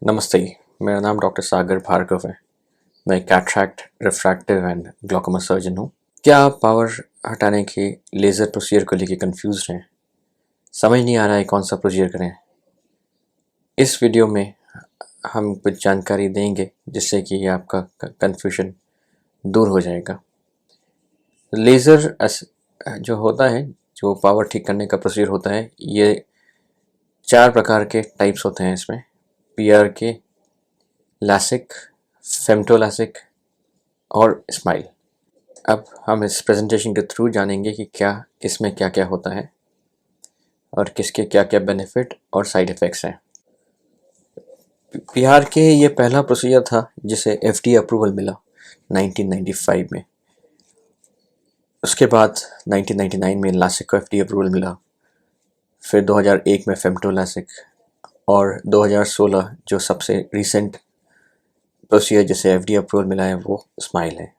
नमस्ते। मेरा नाम डॉक्टर सागर भार्गव है। मैं cataract, refractive and glaucoma surgeon हूँ। क्या आप पावर हटाने के लेज़र प्रोसीजर को लेके कंफ्यूज हैं? समझ नहीं आ रहा है कौन सा प्रोसीजर करें? इस वीडियो में हम कुछ जानकारी देंगे जिससे कि आपका कंफ्यूजन दूर हो जाएगा। लेज़र जो होता है, जो पावर ठीक करने का प्रोसीजर होता है, ये 4 प्रकार के टाइप्स होते हैं इसमें। PRK, लासिक, फेम्टोलासिक और स्माइल। अब हम इस प्रेजेंटेशन के थ्रू जानेंगे कि क्या किसमें क्या क्या होता है और किसके क्या क्या बेनिफिट और साइड इफ़ेक्ट्स हैं। बिहार के ये पहला प्रोसीजर था जिसे FDA अप्रूवल मिला 1995 में। उसके बाद 1999 में लासिक को FDA अप्रूवल मिला, फिर 2001 में फेम्टोलासिक और 2016 जो सबसे रिसेंट प्रोसीजर जिसे FDA अप्रूवल मिला है वो स्माइल है।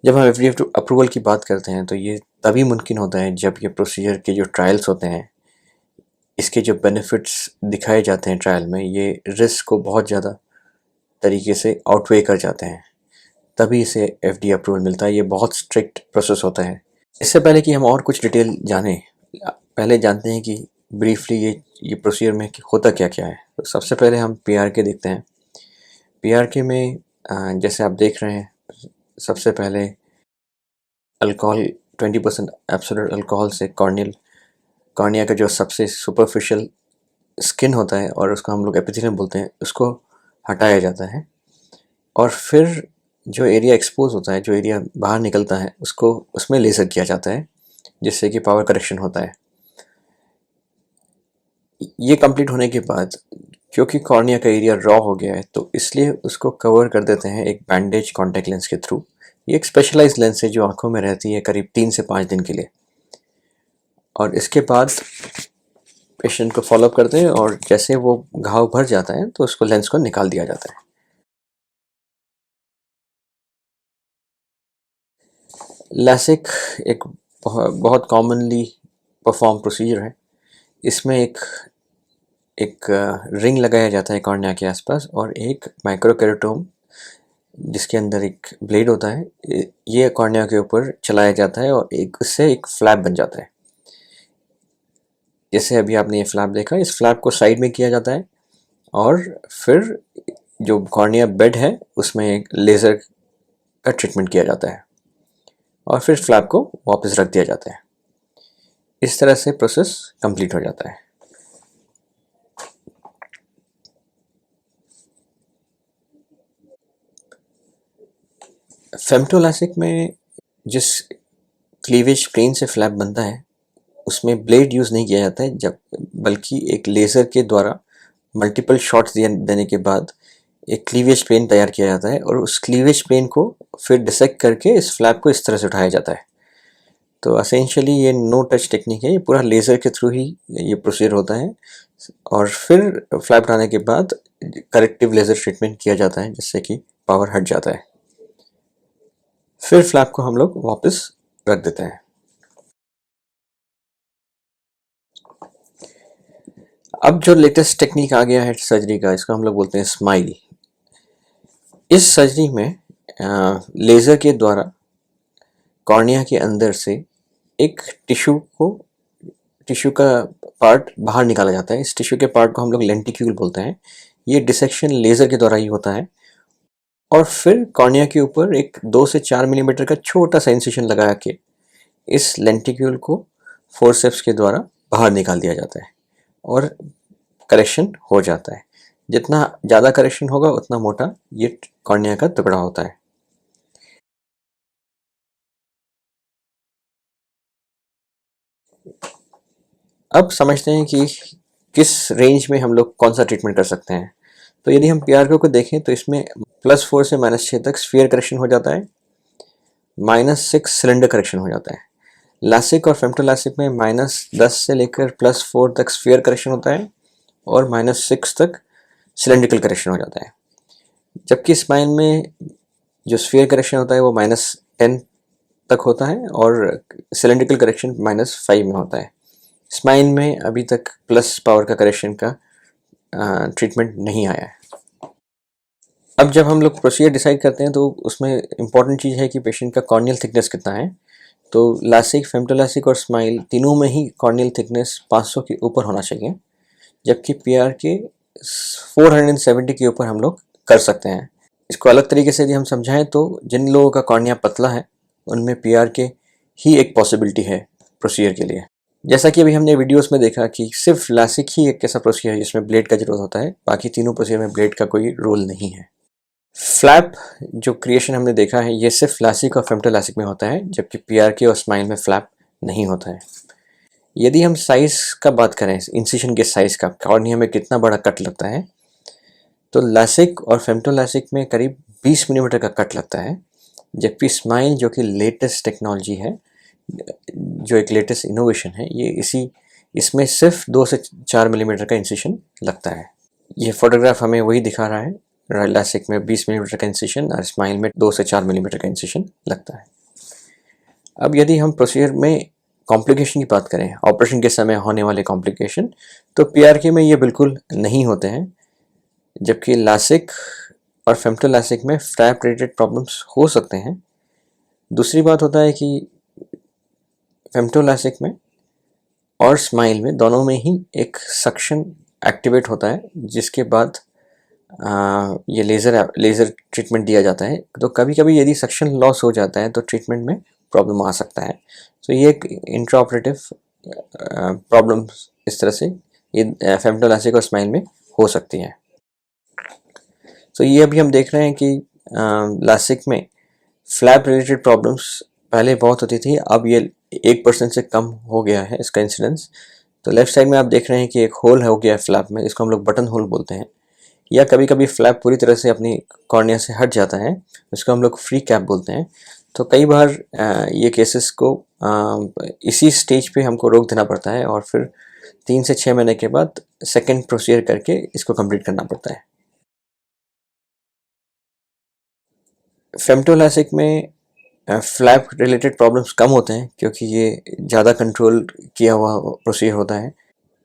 जब हम FDA अप्रूवल की बात करते हैं तो ये तभी मुमकिन होता है जब ये प्रोसीजर के जो ट्रायल्स होते हैं, इसके जो बेनिफिट्स दिखाए जाते हैं ट्रायल में, ये रिस्क को बहुत ज़्यादा तरीके से आउटवे कर जाते हैं, तभी इसे FDA अप्रूवल मिलता है। ये बहुत स्ट्रिक्ट प्रोसेस होता है। इससे पहले कि हम और कुछ डिटेल जानें, पहले जानते हैं कि ब्रीफली ये प्रोसीजर में होता क्या क्या है। तो सबसे पहले हम PRK देखते हैं। PRK में जैसे आप देख रहे हैं, सबसे पहले अल्कोहल 20% एब्सोल्यूट अल्कोहल से कॉर्निया का जो सबसे सुपरफिशियल स्किन होता है और उसको हम लोग एपिथेलियम बोलते हैं, उसको हटाया जाता है और फिर जो एरिया एक्सपोज होता है, जो एरिया बाहर निकलता है, उसको उसमें लेज़र किया जाता है जिससे कि पावर करेक्शन होता है। ये कंप्लीट होने के बाद क्योंकि कॉर्निया का एरिया रॉ हो गया है तो इसलिए उसको कवर कर देते हैं एक बैंडेज कॉन्टैक्ट लेंस के थ्रू। ये एक स्पेशलाइज लेंस है जो आंखों में रहती है करीब 3 से 5 दिन के लिए, और इसके बाद पेशेंट को फॉलोअप करते हैं और जैसे वो घाव भर जाता है तो उसको लेंस को निकाल दिया जाता है। लैसिक एक बहुत कॉमनली परफॉर्म प्रोसीजर है। इसमें एक एक रिंग लगाया जाता है कॉर्निया के आसपास और एक माइक्रोकेराटोम जिसके अंदर एक ब्लेड होता है, ये कॉर्निया के ऊपर चलाया जाता है और एक उससे एक फ्लैप बन जाता है। जैसे अभी आपने ये फ्लैप देखा, इस फ्लैप को साइड में किया जाता है और फिर जो कॉर्निया बेड है उसमें एक लेज़र का ट्रीटमेंट किया जाता है और फिर फ्लैप को वापस रख दिया जाता है। इस तरह से प्रोसेस कंप्लीट हो जाता है। फेम्टोलासिक में जिस क्लीवेज प्लेन से फ्लैप बनता है उसमें ब्लेड यूज़ नहीं किया जाता है, जब बल्कि एक लेज़र के द्वारा मल्टीपल शॉट्स देने के बाद एक क्लीवेज प्लेन तैयार किया जाता है और उस क्लीवेज प्लेन को फिर डिसेक्ट करके इस फ्लैप को इस तरह से उठाया जाता है। तो असेंशियली ये नो टच टेक्निक है, ये पूरा लेज़र के थ्रू ही ये प्रोसीजर होता है और फिर फ्लैप उठाने के बाद करेक्टिव लेज़र ट्रीटमेंट किया जाता है जिससे कि पावर हट जाता है। फिर फ्लैप को हम लोग वापस रख देते हैं। अब जो लेटेस्ट टेक्निक आ गया है सर्जरी का, इसको हम लोग बोलते हैं स्माइल। इस सर्जरी में लेज़र के द्वारा कॉर्निया के अंदर से एक टिश्यू का पार्ट बाहर निकाला जाता है। इस टिश्यू के पार्ट को हम लोग लेंटिक्यूल बोलते हैं। ये डिसेक्शन लेज़र के द्वारा ही होता है और फिर कॉर्निया के ऊपर एक 2 से 4 मिलीमीटर का छोटा सा इंसिशन लगा के इस लेंटिक्यूल को फोर्सेप्स के द्वारा बाहर निकाल दिया जाता है और करेक्शन हो जाता है। जितना ज़्यादा करेक्शन होगा उतना मोटा ये कॉर्निया का टुकड़ा होता है। अब समझते हैं कि किस रेंज में हम लोग कौन सा ट्रीटमेंट कर सकते हैं। तो यदि हम PRK को देखें तो इसमें +4 से -6 तक स्फीयर करेक्शन हो जाता है, -6 सिलेंडर करेक्शन हो जाता है। लासिक और फेम्टोलासिक में -10 से लेकर +4 तक स्फीयर करेक्शन होता है और -6 तक सिलेंड्रिकल करेक्शन हो जाता है। जबकि स्माइल में जो स्फीयर करेक्शन होता है वो -10 तक होता है और सिलेंड्रिकल करेक्शन -5 में होता है। स्माइल में अभी तक प्लस पावर का करेक्शन का ट्रीटमेंट नहीं आया है। अब जब हम लोग प्रोसीजर डिसाइड करते हैं तो उसमें इम्पॉर्टेंट चीज़ है कि पेशेंट का कॉर्नियल थिकनेस कितना है। तो लासिक, फेमटोलासिक और स्माइल तीनों में ही कॉर्नियल थिकनेस 500 के ऊपर होना चाहिए, जबकि पीआरके 470 के ऊपर हम लोग कर सकते हैं। इसको अलग तरीके से यदि हम समझाएं तो जिन लोगों का कॉर्निया पतला है उनमें पीआरके ही एक पॉसिबिलिटी है प्रोसीजर के लिए। जैसा कि अभी हमने वीडियोस में देखा कि सिर्फ लासिक ही एक ऐसा प्रोसीजर है जिसमें ब्लेड का जरूरत होता है, बाकी तीनों प्रोसीजर में ब्लेड का कोई रोल नहीं है। फ्लैप जो क्रिएशन हमने देखा है ये सिर्फ लासिक और फेमटोलासिक में होता है, जबकि पीआरके और स्माइल में फ्लैप नहीं होता है। यदि हम साइज का बात करें, इंसिशन के साइज का, कॉर्निया में कितना बड़ा कट लगता है, तो लासिक और फेमटोलासिक में करीब 20 मिलीमीटर का कट लगता है, जबकि स्माइल जो कि लेटेस्ट टेक्नोलॉजी है, जो एक लेटेस्ट इनोवेशन है, ये इसमें सिर्फ 2 से 4 मिलीमीटर का इंसिशन लगता है। ये फोटोग्राफ हमें वही दिखा रहा है, लासिक में 20 मिलीमीटर का इंसिशन और स्माइल में 2 से 4 मिलीमीटर का इंसिशन लगता है। अब यदि हम प्रोसीजर में कॉम्प्लिकेशन की बात करें, ऑपरेशन के समय होने वाले कॉम्प्लिकेशन, तो पीआरके में ये बिल्कुल नहीं होते हैं, जबकि लासिक और फेमटोलासिक में फ्लैप रिलेटेड प्रॉब्लम्स हो सकते हैं। दूसरी बात होता है कि फेमटोलासिक में और स्माइल में दोनों में ही एक सक्शन एक्टिवेट होता है, जिसके बाद ये लेज़र ट्रीटमेंट दिया जाता है। तो कभी कभी यदि सक्शन लॉस हो जाता है तो ट्रीटमेंट में प्रॉब्लम आ सकता है। तो ये एक इंट्रा ऑपरेटिव प्रॉब्लम इस तरह से ये फेमटोलासिक और स्माइल में हो सकती है। तो ये अभी हम देख रहे हैं कि लासिक में फ्लैप रिलेटेड प्रॉब्लम्स पहले बहुत होती थी, अब ये 1% से कम हो गया है इसका इंसिडेंस। तो लेफ्ट साइड में आप देख रहे हैं कि एक होल हो गया है फ्लैप में, इसको हम लोग बटन होल बोलते हैं, या कभी कभी फ्लैप पूरी तरह से अपनी कॉर्निया से हट जाता है, इसको हम लोग फ्री कैप बोलते हैं। तो कई बार ये केसेस को इसी स्टेज पे हमको रोक देना पड़ता है और फिर 3 से 6 महीने के बाद सेकेंड प्रोसीजर करके इसको कंप्लीट करना पड़ता है। फेमटोलासिक में फ्लैप रिलेटेड प्रॉब्लम्स कम होते हैं क्योंकि ये ज़्यादा कंट्रोल किया हुआ प्रोसीजर होता है।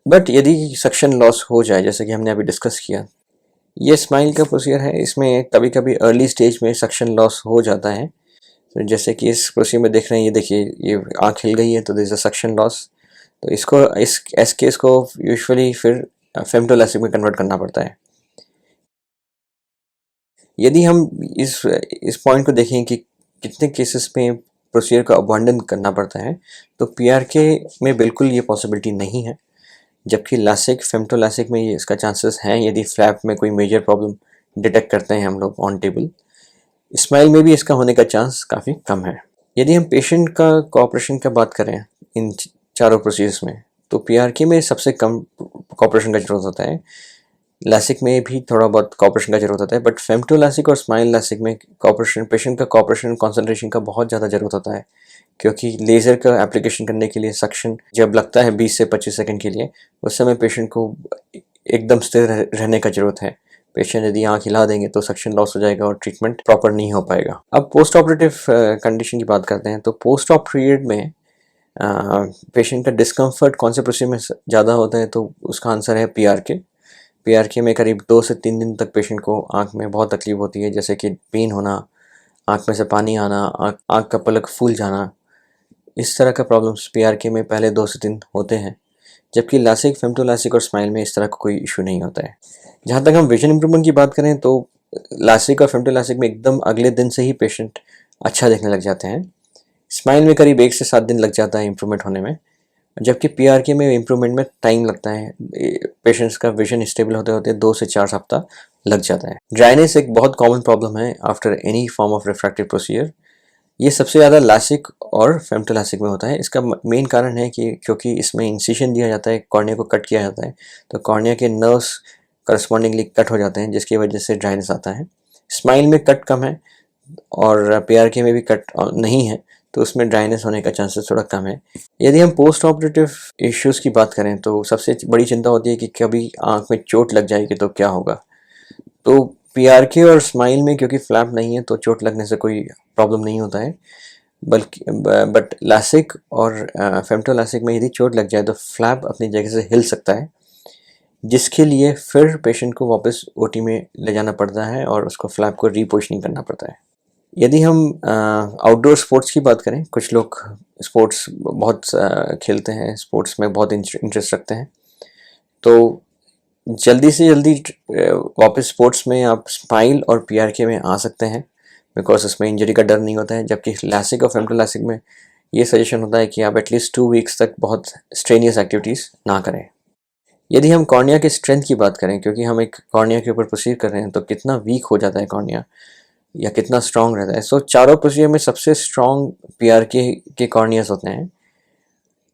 बट यदि सक्शन लॉस हो जाए, जैसे कि हमने अभी डिस्कस किया, ये स्माइल का प्रोसीजर है, इसमें कभी कभी अर्ली स्टेज में सक्शन लॉस हो जाता है। तो जैसे कि इस प्रोसीजर में देख रहे हैं, ये देखिए ये आँख हिल गई है, तो दिस अ सक्शन लॉस। तो इस केस को यूजुअली फिर फेमटोलासिक में कन्वर्ट करना पड़ता है। यदि हम इस पॉइंट को देखें कि कितने केसेस में प्रोसीजर का अबॉन्डन करना पड़ता है, तो पीआरके में बिल्कुल ये पॉसिबिलिटी नहीं है, जबकि लासिक, फेमटोलासिक में ये इसका चांसेस हैं यदि फ्लैप में कोई मेजर प्रॉब्लम डिटेक्ट करते हैं हम लोग ऑन टेबल। स्माइल में भी इसका होने का चांस काफ़ी कम है। यदि हम पेशेंट का कोऑपरेशन का बात करें इन चारों प्रोसीजर्स में, तो पीआरके में सबसे कम कोऑपरेशन का जरूरत होता है, लासिक में भी थोड़ा बहुत कोऑपरेशन का जरूरत होता है, बट फेमटोलासिक और स्माइल लासिक में कोऑपरेशन, पेशेंट का कोऑपरेशन कंसंट्रेशन का बहुत ज़्यादा जरूरत होता है, क्योंकि लेज़र का एप्लीकेशन करने के लिए सक्शन जब लगता है 20 से 25 सेकंड के लिए, उस समय पेशेंट को एकदम स्थिर रहने का जरूरत है। पेशेंट यदि आँख हिला देंगे तो सक्शन लॉस हो जाएगा और ट्रीटमेंट प्रॉपर नहीं हो पाएगा। अब पोस्ट ऑपरेटिव कंडीशन की बात करते हैं, तो पोस्ट ऑप पीरियड में पेशेंट का डिस्कम्फर्ट कौन से प्रोसीजर में ज़्यादा होता है, तो उसका आंसर है पीआरके। पीआरके में करीब 2 से 3 दिन तक पेशेंट को आँख में बहुत तकलीफ होती है, जैसे कि पेन होना, आँख में से पानी आना, आँख का पलक फूल जाना, इस तरह का प्रॉब्लम्स पीआरके में पहले 2 से 3 होते हैं, जबकि लासिक, फेमटोलासिक और स्माइल में इस तरह का कोई इशू नहीं होता है। जहाँ तक हम विजन इंप्रूवमेंट की बात करें, तो लासिक और फेमटोलासिक में एकदम अगले दिन से ही पेशेंट अच्छा देखने लग जाते हैं। स्माइल में करीब 1 से 7 दिन लग जाता है इम्प्रूवमेंट होने में, जबकि पीआरके में इम्प्रूवमेंट में टाइम लगता है। पेशेंट्स का विजन स्टेबल होते होते 2 से 4 सप्ताह लग जाता है। ड्राइनेस एक बहुत कॉमन प्रॉब्लम है after any form of refractive procedure. ये सबसे ज़्यादा लासिक और फेमटोलासिक में होता है। इसका मेन कारण है कि क्योंकि इसमें इंसिशन दिया जाता है, कॉर्निया को कट किया जाता है, तो कॉर्निया के नर्व्स करस्पॉन्डिंगली कट हो जाते हैं, जिसकी वजह से ड्राइनेस आता है। स्माइल में कट कम है और पीआरके में भी कट नहीं है, तो उसमें ड्राइनेस होने का चांसेस थोड़ा कम है। यदि हम पोस्ट ऑपरेटिव इश्यूज़ की बात करें, तो सबसे बड़ी चिंता होती है कि कभी आँख में चोट लग जाएगी तो क्या होगा। तो पीआरके और स्माइल में क्योंकि फ्लैप नहीं है तो चोट लगने से कोई प्रॉब्लम नहीं होता है, बल्कि बट लासिक और फेमटोलासिक में यदि चोट लग जाए तो फ्लैप अपनी जगह से हिल सकता है, जिसके लिए फिर पेशेंट को वापस ओटी में ले जाना पड़ता है और उसको फ्लैप को रीपोजिशनिंग करना पड़ता है। यदि हम आउटडोर स्पोर्ट्स की बात करें, कुछ लोग स्पोर्ट्स बहुत खेलते हैं, स्पोर्ट्स में बहुत इंटरेस्ट रखते हैं, तो जल्दी से जल्दी वापस स्पोर्ट्स में आप स्माइल और पीआरके में आ सकते हैं, बिकॉज उसमें इंजरी का डर नहीं होता है। जबकि लैसिक और फेमटोलैसिक में ये सजेशन होता है कि आप एटलीस्ट 2 वीक्स तक बहुत स्ट्रेनियस एक्टिविटीज़ ना करें। यदि हम कॉर्निया की स्ट्रेंथ की बात करें, क्योंकि हम एक कॉर्निया के ऊपर प्रोसीड कर रहे हैं, तो कितना वीक हो जाता है कॉर्निया या कितना स्ट्रांग रहता है। सो चारों प्रोसीजर में सबसे स्ट्रांग पीआरके के कॉर्नियास होते हैं,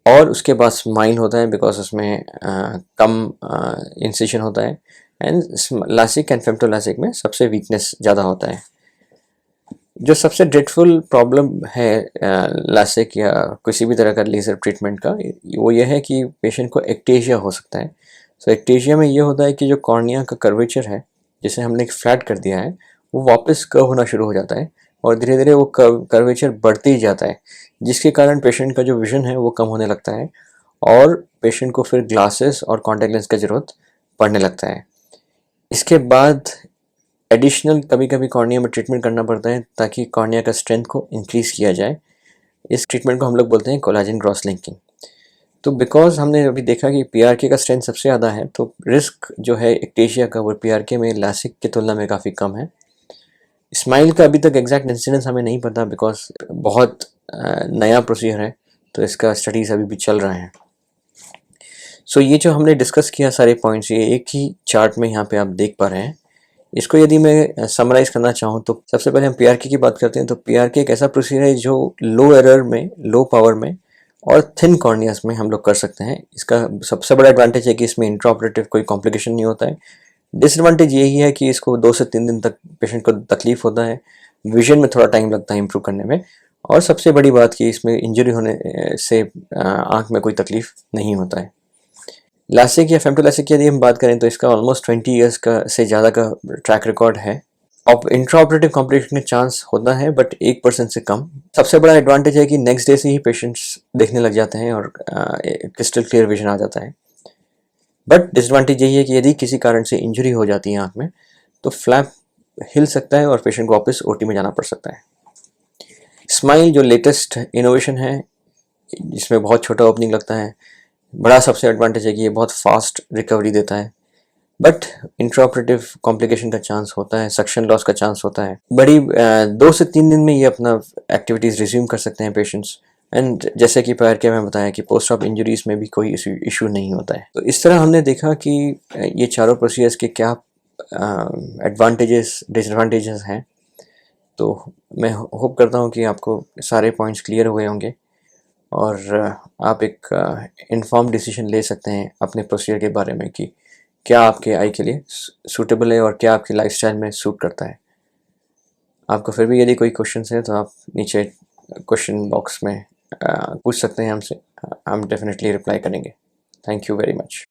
और उसके बाद स्माइल होता है बिकॉज उसमें कम इंसिशन होता है, एंड लासिक एंड फेमटोलैसिक में सबसे वीकनेस ज़्यादा होता है। जो सबसे ड्रेडफुल प्रॉब्लम है लासिक या किसी भी तरह का लेज़र ट्रीटमेंट का, वो ये है कि पेशेंट को एक्टेशिया हो सकता है। सो एक्टेशिया में ये होता है कि जो कॉर्निया का कर्वेचर है, जिसे हमने फ्लैट कर दिया है, वो वापस कर्व होना शुरू हो जाता है और धीरे धीरे वो कर्वेचर बढ़ते ही जाता है, जिसके कारण पेशेंट का जो विजन है वो कम होने लगता है और पेशेंट को फिर ग्लासेस और कॉन्टैक्ट लेंस का ज़रूरत पड़ने लगता है। इसके बाद एडिशनल कभी कभी कॉर्निया में ट्रीटमेंट करना पड़ता है ताकि कॉर्निया का स्ट्रेंथ को इंक्रीज़ किया जाए। इस ट्रीटमेंट को हम लोग बोलते हैं कोलाजन क्रॉस लिंकिंग। तो बिकॉज हमने अभी देखा कि पीआरके का स्ट्रेंथ सबसे ज़्यादा है, तो रिस्क जो है एक्टेशिया का वो पीआरके में लासिक की तुलना में काफ़ी कम है। स्माइल का अभी तक एग्जैक्ट इंसिडेंस हमें नहीं पता, बिकॉज बहुत नया प्रोसीजर है, तो इसका स्टडीज़ अभी भी चल रहा है। सो ये जो हमने डिस्कस किया सारे पॉइंट्स, ये एक ही चार्ट में यहाँ पे आप देख पा रहे हैं। इसको यदि मैं समराइज करना चाहूँ तो सबसे पहले हम पीआरके की बात करते हैं। तो पीआरके एक ऐसा प्रोसीजर है जो लो एरर में, लो पावर में और थिन कॉर्नियास में हम लोग कर सकते हैं। इसका सबसे बड़ा एडवांटेज है कि इसमें इंट्राऑपरेटिव कोई कॉम्प्लिकेशन नहीं होता है। डिसएडवांटेज यही है कि इसको 2 से 3 दिन तक पेशेंट को तकलीफ होता है, विजन में थोड़ा टाइम लगता है इम्प्रूव करने में, और सबसे बड़ी बात कि इसमें इंजरी होने से आँख में कोई तकलीफ नहीं होता है। लासिक या फेमटोलैसिक की यदि हम बात करें तो इसका ऑलमोस्ट 20 ईयर्स का से ज़्यादा का ट्रैक रिकॉर्ड है। अब इंट्राऑपरेटिव कॉम्प्लिकेशन का चांस होता है, बट 1% से कम। सबसे बड़ा एडवांटेज है कि नेक्स्ट डे से ही पेशेंट्स देखने लग जाते हैं और क्रिस्टल क्लियर विजन आ जाता है। बट डिसएडवांटेज यही है कि यदि किसी कारण से इंजरी हो जाती है आँख में, तो फ्लैप हिल सकता है और पेशेंट को वापस ओटी में जाना पड़ सकता है। स्माइल जो लेटेस्ट इनोवेशन है, जिसमें बहुत छोटा ओपनिंग लगता है, बड़ा सबसे एडवांटेज है कि ये बहुत फास्ट रिकवरी देता है, बट इंट्राऑपरेटिव कॉम्प्लिकेशन का चांस होता है, सक्शन लॉस का चांस होता है। बड़ी 2 से 3 दिन में ये अपना एक्टिविटीज़ रिज्यूम कर सकते हैं पेशेंट्स, एंड जैसे कि पीआरके में बताया कि पोस्ट ऑप इंजरीज में भी कोई इशू नहीं होता है। तो इस तरह हमने देखा कि ये चारों प्रोसीजर्स के क्या एडवांटेजेस डिसएडवांटेजेस हैं। तो मैं होप करता हूँ कि आपको सारे पॉइंट्स क्लियर हुए होंगे और आप एक इन्फॉर्म डिसीजन ले सकते हैं अपने प्रोसीजर के बारे में कि क्या आपके आई के लिए सूटेबल है और क्या आपकी लाइफस्टाइल में सूट करता है। आपको फिर भी यदि कोई क्वेश्चन है तो आप नीचे क्वेश्चन बॉक्स में पूछ सकते हैं हमसे, हम डेफिनेटली रिप्लाई करेंगे। Thank you very much.